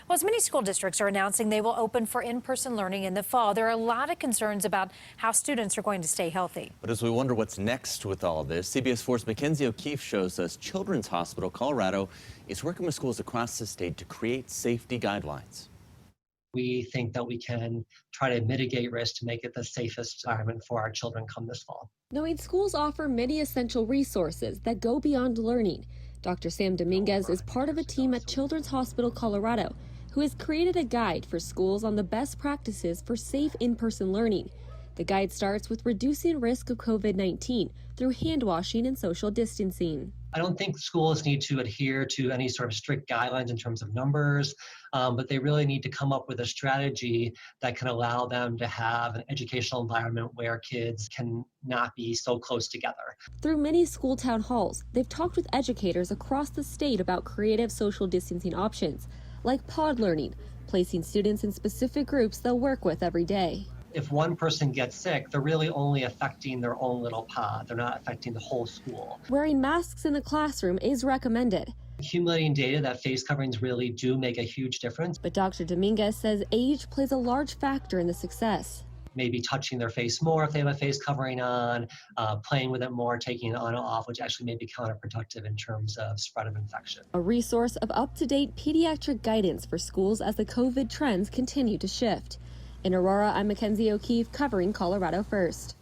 Well, as many school districts are announcing they will open for in-person learning in the fall, there are a lot of concerns about how students are going to stay healthy. But as we wonder what's next with all this, CBS 4's Mackenzie O'Keefe shows us Children's Hospital Colorado is working with schools across the state to create safety guidelines. We think that we can try to mitigate risk to make it the safest environment for our children come this fall. Knowing schools offer many essential resources that go beyond learning, Dr. Sam Dominguez is part of a team at Children's Hospital Colorado who has created a guide for schools on the best practices for safe in-person learning. The guide starts with reducing risk of COVID-19 through hand washing and social distancing. I don't think schools need to adhere to any sort of strict guidelines in terms of numbers, but they really need to come up with a strategy that can allow them to have an educational environment where kids can not be so close together. Through many school town halls, they've talked with educators across the state about creative social distancing options, like pod learning, placing students in specific groups they'll work with every day. If one person gets sick, they're really only affecting their own little pod. They're not affecting the whole school. Wearing masks in the classroom is recommended. Accumulating data that face coverings really do make a huge difference. But Dr. Dominguez says age plays a large factor in the success. Maybe touching their face more if they have a face covering on, playing with it more, taking it on and off, which actually may be counterproductive in terms of spread of infection. A resource of up-to-date pediatric guidance for schools as the COVID trends continue to shift. In Aurora, I'm Mackenzie O'Keefe covering Colorado First.